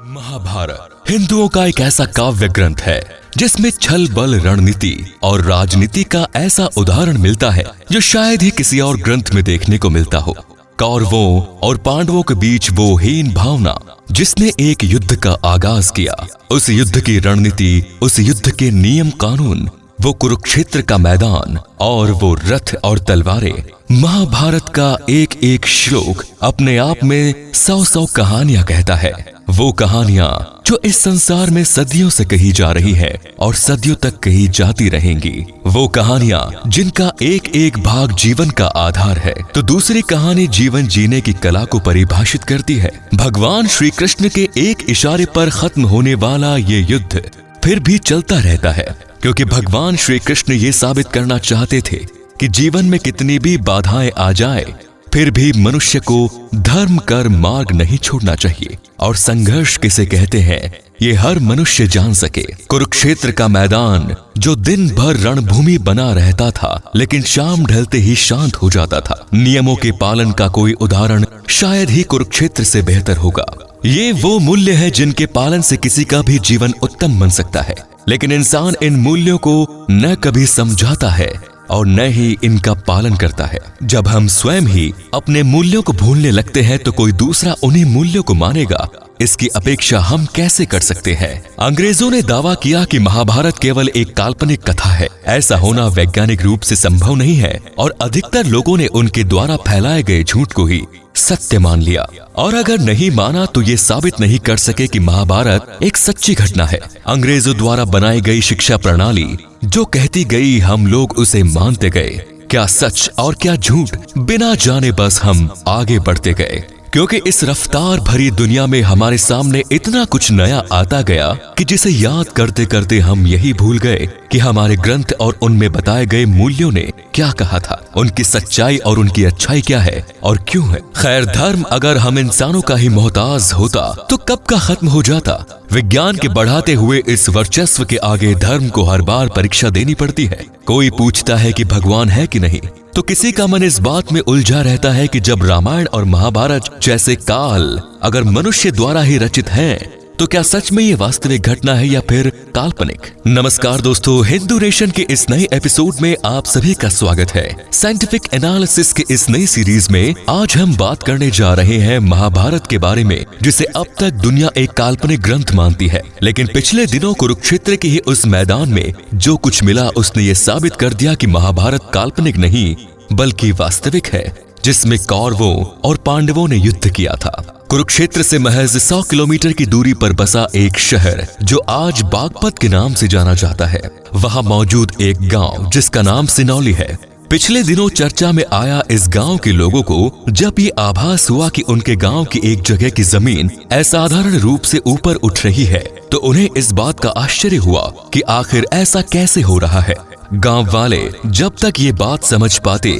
महाभारत हिंदुओं का एक ऐसा काव्य ग्रंथ है जिसमें छल बल रणनीति और राजनीति का ऐसा उदाहरण मिलता है जो शायद ही किसी और ग्रंथ में देखने को मिलता हो। कौरवों और पांडवों के बीच वो हीन भावना जिसने एक युद्ध का आगाज किया, उस युद्ध की रणनीति, उस युद्ध के नियम कानून, वो कुरुक्षेत्र का मैदान और वो रथ और तलवारें। महाभारत का एक एक श्लोक अपने आप में 100 कहानियां कहता है। वो कहानियां जो इस संसार में सदियों से कही जा रही है और सदियों तक कही जाती रहेंगी। वो कहानियां जिनका एक एक भाग जीवन का आधार है तो दूसरी कहानी जीवन जीने की कला को परिभाषित करती है। भगवान श्री कृष्ण के एक इशारे पर खत्म होने वाला ये युद्ध फिर भी चलता रहता है, क्योंकि भगवान श्री कृष्ण ये साबित करना चाहते थे कि जीवन में कितनी भी बाधाएं आ जाए फिर भी मनुष्य को धर्म कर मार्ग नहीं छोड़ना चाहिए। और संघर्ष किसे कहते हैं ये हर मनुष्य जान सके। कुरुक्षेत्र का मैदान जो दिन भर रणभूमि बना रहता था लेकिन शाम ढलते ही शांत हो जाता था। नियमों के पालन का कोई उदाहरण शायद ही कुरुक्षेत्र से बेहतर होगा। ये वो मूल्य है जिनके पालन से किसी का भी जीवन उत्तम बन सकता है, लेकिन इंसान इन मूल्यों को न कभी समझाता है और न ही इनका पालन करता है। जब हम स्वयं ही अपने मूल्यों को भूलने लगते हैं तो कोई दूसरा उन्हीं मूल्यों को मानेगा, इसकी अपेक्षा हम कैसे कर सकते हैं। अंग्रेजों ने दावा किया कि महाभारत केवल एक काल्पनिक कथा है। ऐसा होना वैज्ञानिक रूप से संभव नहीं है और अधिकतर लोगों ने उनके द्वारा फैलाए गए झूठ को ही सत्य मान लिया। और अगर नहीं माना तो ये साबित नहीं कर सके कि महाभारत एक सच्ची घटना है। अंग्रेजों द्वारा बनाई गई शिक्षा प्रणाली जो कहती गई हम लोग उसे मानते गए। क्या सच और क्या झूठ बिना जाने बस हम आगे बढ़ते गए, क्योंकि इस रफ्तार भरी दुनिया में हमारे सामने इतना कुछ नया आता गया कि जिसे याद करते करते हम यही भूल गए कि हमारे ग्रंथ और उनमें बताए गए मूल्यों ने क्या कहा था, उनकी सच्चाई और उनकी अच्छाई क्या है और क्यों है। खैर, धर्म अगर हम इंसानों का ही मोहताज होता तो कब का खत्म हो जाता। विज्ञान के बढ़ाते हुए इस वर्चस्व के आगे धर्म को हर बार परीक्षा देनी पड़ती है। कोई पूछता है कि भगवान है कि नहीं, तो किसी का मन इस बात में उलझा रहता है कि जब रामायण और महाभारत जैसे काल अगर मनुष्य द्वारा ही रचित हैं, तो क्या सच में ये वास्तविक घटना है या फिर काल्पनिक। नमस्कार दोस्तों, हिंदू नेशन के इस नए एपिसोड में आप सभी का स्वागत है। साइंटिफिक एनालिसिस के इस नई सीरीज में आज हम बात करने जा रहे हैं महाभारत के बारे में, जिसे अब तक दुनिया एक काल्पनिक ग्रंथ मानती है। लेकिन पिछले दिनों कुरुक्षेत्र के ही उस मैदान में जो कुछ मिला उसने ये साबित कर दिया कि महाभारत काल्पनिक नहीं बल्कि वास्तविक है, जिसमें कौरवों और पांडवों ने युद्ध किया था। कुरुक्षेत्र से महज 100 किलोमीटर की दूरी पर बसा एक शहर जो आज बागपत के नाम से जाना जाता है। वहां मौजूद एक गांव जिसका नाम सिनौली है। पिछले दिनों चर्चा में आया इस गांव के लोगों को जब ये आभास हुआ कि उनके गांव की एक जगह की जमीन असाधारण रूप से ऊपर उठ रही है, तो उन्हें इस बात का आश्चर्य हुआ कि आखिर ऐसा कैसे हो रहा है। गांव वाले जब तक ये बात समझ पाते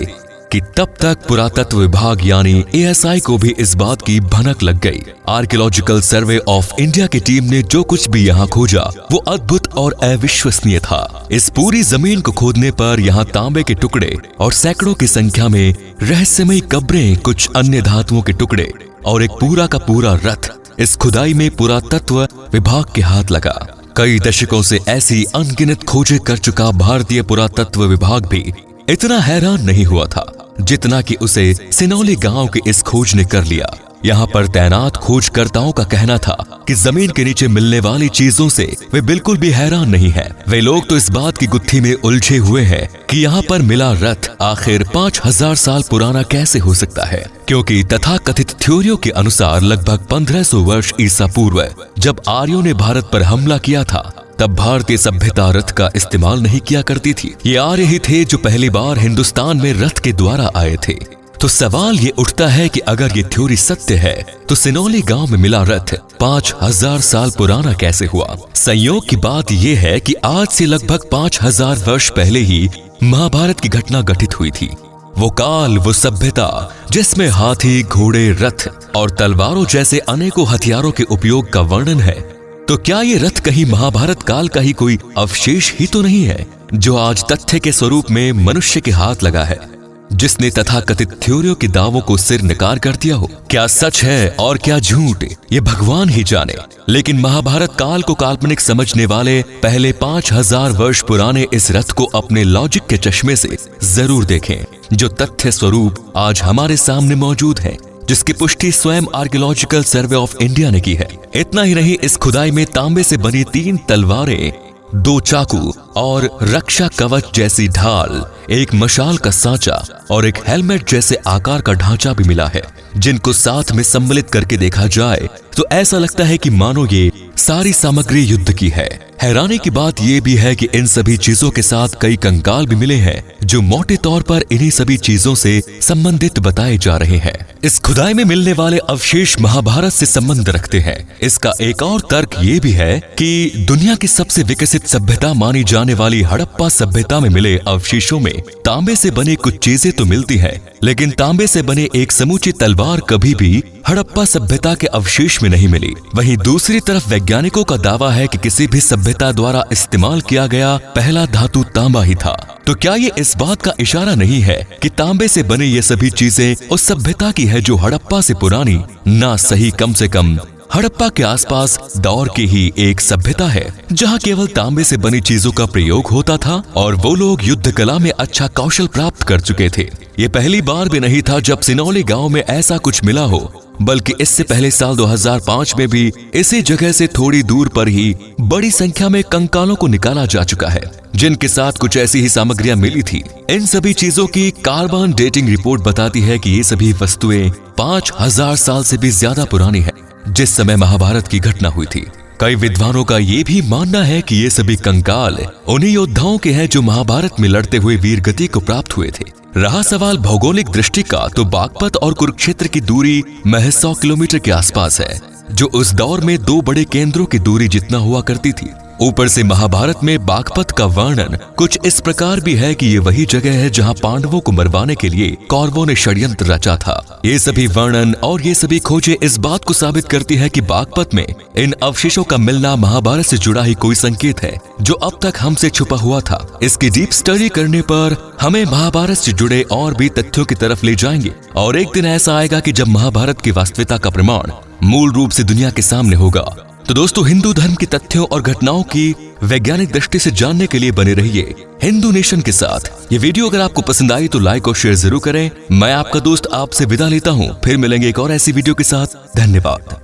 कि तब तक पुरातत्व विभाग यानी ASI को भी इस बात की भनक लग गई। आर्कियोलॉजिकल सर्वे ऑफ इंडिया की टीम ने जो कुछ भी यहाँ खोजा वो अद्भुत और अविश्वसनीय था। इस पूरी जमीन को खोदने पर यहाँ तांबे के टुकड़े और सैकड़ों की संख्या में रहस्यमयी कब्रें, कुछ अन्य धातुओं के टुकड़े और एक पूरा का पूरा रथ। इस खुदाई में पुरातत्व विभाग के हाथ लगा। कई दशकों से ऐसी अनगिनत खोजें कर चुका भारतीय पुरातत्व विभाग भी इतना हैरान नहीं हुआ था जितना कि उसे सिनौली गांव के इस खोज ने कर लिया। यहाँ पर तैनात खोजकर्ताओं का कहना था कि जमीन के नीचे मिलने वाली चीजों से वे बिल्कुल भी हैरान नहीं है। वे लोग तो इस बात की गुत्थी में उलझे हुए हैं कि यहाँ पर मिला रथ आखिर 5000 साल पुराना कैसे हो सकता है, क्योंकि तथाकथित थ्योरियों के अनुसार लगभग 1500 वर्ष ईसा पूर्व जब आर्यों ने भारत पर हमला किया था तब भारतीय सभ्यता रथ का इस्तेमाल नहीं किया करती थी। ये आर्य ही थे जो पहली बार हिंदुस्तान में रथ के द्वारा आए थे। तो सवाल ये उठता है कि अगर ये थ्योरी सत्य है तो सिनौली गांव में मिला रथ 5000 साल पुराना कैसे हुआ। संयोग की बात यह है कि आज से लगभग 5000 वर्ष पहले ही महाभारत की घटना घटित हुई थी। वो काल, वो सभ्यता जिसमें हाथी, घोड़े, रथ और तलवारों जैसे अनेकों हथियारों के उपयोग का वर्णन है। तो क्या ये रथ कहीं महाभारत काल का ही कोई अवशेष ही तो नहीं है जो आज तथ्य के स्वरूप में मनुष्य के हाथ लगा है। जिसने तथाकथित थ्योरियों के दावों को सिर निकार कर दिया हो। क्या सच है और क्या झूठ, ये भगवान ही जाने। लेकिन महाभारत काल को काल्पनिक समझने वाले पहले 5000 वर्ष पुराने इस रथ को अपने लॉजिक के चश्मे से जरूर देखें, जो तथ्य स्वरूप आज हमारे सामने मौजूद है, जिसकी पुष्टि स्वयं आर्कियोलॉजिकल सर्वे ऑफ इंडिया ने की है। इतना ही नहीं, इस खुदाई में तांबे से बनी 3 तलवारें, 2 चाकू और रक्षा कवच जैसी ढाल, एक मशाल का सांचा और एक हेलमेट जैसे आकार का ढांचा भी मिला है, जिनको साथ में सम्मिलित करके देखा जाए तो ऐसा लगता है कि मानो ये सारी सामग्री युद्ध की है। हैरानी की बात यह भी है कि इन सभी चीजों के साथ कई कंकाल भी मिले हैं, जो मोटे तौर पर इन्हीं सभी चीजों से संबंधित बताए जा रहे हैं। इस खुदाई में मिलने वाले अवशेष महाभारत से संबंध रखते हैं। इसका एक और तर्क ये भी है कि दुनिया की सबसे विकसित सभ्यता मानी जाने वाली हड़प्पा सभ्यता में मिले अवशेषों में तांबे से बनी कुछ चीजें तो मिलती हैं, लेकिन तांबे से बने एक समूची तलवार कभी भी हड़प्पा सभ्यता के अवशेष में नहीं मिली। वहीं दूसरी तरफ वैज्ञानिकों का दावा है कि किसी भी सभ्यता द्वारा इस्तेमाल किया गया पहला धातु तांबा ही था। तो क्या ये इस बात का इशारा नहीं है कि तांबे से बनी ये सभी चीजें उस सभ्यता की है जो हड़प्पा से पुरानी ना सही कम से कम हड़प्पा के आसपास दौर की ही एक सभ्यता है, जहां केवल तांबे से बनी चीजों का प्रयोग होता था और वो लोग युद्ध कला में अच्छा कौशल प्राप्त कर चुके थे। ये पहली बार भी नहीं था जब सिनौली गांव में ऐसा कुछ मिला हो, बल्कि इससे पहले साल 2005 में भी इसी जगह से थोड़ी दूर पर ही बड़ी संख्या में कंकालों को निकाला जा चुका है, जिनके साथ कुछ ऐसी ही सामग्रियां मिली थी। इन सभी चीजों की कार्बन डेटिंग रिपोर्ट बताती है कि ये सभी वस्तुएं 5000 साल से भी ज्यादा पुरानी है, जिस समय महाभारत की घटना हुई थी। कई विद्वानों का ये भी मानना है कि ये सभी कंकाल उन्हीं योद्धाओं के हैं जो महाभारत में लड़ते हुए वीरगति को प्राप्त हुए थे। रहा सवाल भौगोलिक दृष्टि का, तो बागपत और कुरुक्षेत्र की दूरी महज 100 किलोमीटर के आसपास है, जो उस दौर में 2 बड़े केंद्रों की दूरी जितना हुआ करती थी। ऊपर से महाभारत में बागपत का वर्णन कुछ इस प्रकार भी है कि ये वही जगह है जहां पांडवों को मरवाने के लिए कौरवों ने षड्यंत्र रचा था। ये सभी वर्णन और ये सभी खोजें इस बात को साबित करती है कि बागपत में इन अवशेषों का मिलना महाभारत से जुड़ा ही कोई संकेत है, जो अब तक हमसे छुपा हुआ था। इसकी डीप स्टडी करने पर हमें महाभारत से जुड़े और भी तथ्यों की तरफ ले जाएंगे, और एक दिन ऐसा आएगा कि जब महाभारत की वास्तविकता का प्रमाण मूल रूप से दुनिया के सामने होगा। तो दोस्तों, हिंदू धर्म की तथ्यों और घटनाओं की वैज्ञानिक दृष्टि से जानने के लिए बने रहिए हिंदू नेशन के साथ। ये वीडियो अगर आपको पसंद आई तो लाइक और शेयर जरूर करें। मैं आपका दोस्त आपसे विदा लेता हूँ, फिर मिलेंगे एक और ऐसी वीडियो के साथ। धन्यवाद।